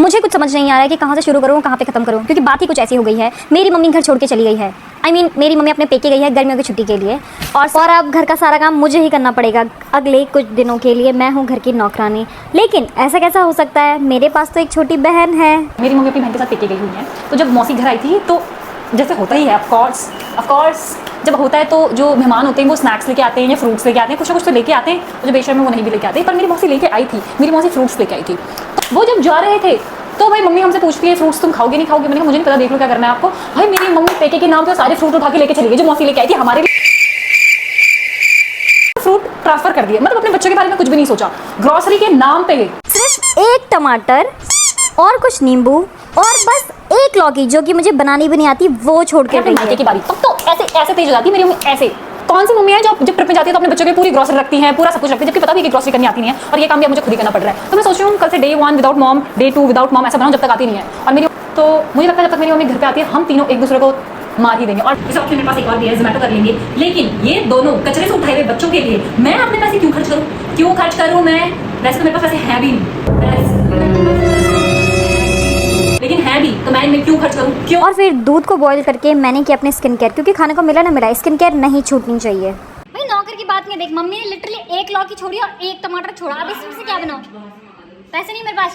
मुझे कुछ समझ नहीं आ रहा है कि कहाँ से शुरू करूँ, कहाँ पे ख़त्म करूँ, क्योंकि बात ही कुछ ऐसी हो गई है। मेरी मम्मी घर छोड़ के चली गई है। मेरी मम्मी अपने पेके गई है गर्मियों की छुट्टी के लिए, और अब घर का सारा काम मुझे ही करना पड़ेगा अगले कुछ दिनों के लिए। मैं हूँ घर की नौकरानी। लेकिन ऐसा कैसा हो सकता है, मेरे पास तो एक छोटी बहन है। मेरी मम्मी अपनी बहन के साथ पेके गई हुई है, तो जब मौसी घर आई थी तो जैसे होता ही है ऑफ कोर्स जब होता है तो जो मेहमान होते हैं वो स्नैक्स लेके आते हैं या फ्रूट्स लेके आते हैं, कुछ ना कुछ तो लेके आते हैं, तो जो बेशर्म है वो नहीं भी लेके आते। पर मेरी मौसी लेके आई थी, मेरी मौसी फ्रूट्स लेके आई थी। वो जब जा रहे थे तो भाई मम्मी हमसे पूछती है फ्रूट्स तुम खाओगे नहीं खाओगे। मैंने कहा मुझे नहीं पता, देख लो क्या करना है आपको। भाई मेरी मम्मी पेके के नाम पे सारे फ्रूट उठा के लेके चली गई जो मौसी लेके आई थी हमारे लिए। फ्रूट ट्रांसफर कर दिया, मतलब अपने बच्चों के बारे में कुछ भी नहीं सोचा। ग्रोसरी के नाम पे सिर्फ एक टमाटर और कुछ नींबू और बस एक लौकी जो कि मुझे बनानी भी नहीं आती वो छोड़ के मायके की बारी तब तो ऐसे तेज हो जाती है मेरी मम्मी। ऐसे कौन सी मम्मी है जो जब ट्रिप में जाती है तो अपने बच्चों की पूरी ग्रोसरी रखती है, पूरा सब कुछ रखती है, जबकि पता भी कि ग्रोसरी करनी आती नहीं है और ये काम भी मुझे खुद ही करना पड़ रहा है। तो मैं सोच रही हूँ कल से day 1 without mom, day 2 without mom ऐसा बनाऊँ जब तक आती नहीं है। और मेरी तो मुझे लगता है जब तक मेरी मम्मी घर पे आती है हम तीनों एक दूसरे को मार ही देंगे। और इस ऑप्शन मेरे पास एक और भी है, जोमेटो कर लेंगे। लेकिन ये दोनों कचरे से उठाए हुए बच्चों के लिए मैं अपने पैसे क्यों खर्च करूँ मैं? वैसे तो मेरे पास पैसे हैं भी लेकिन है भी, तो मैं क्यों खर्च करूँ? क्यों? और फिर दूध को बॉईल करके मैंने की अपने स्किन केयर, क्योंकि खाने को मिला ना मिला, स्किन केयर नहीं छूटनी चाहिए। भाई नौकर की बात नहीं, देख मम्मी ने लिटरली एक लौकी छोड़ी और एक टमाटर छोड़ा, अब इसमें से क्या बनाऊं? पैसे नहीं मेरे पास।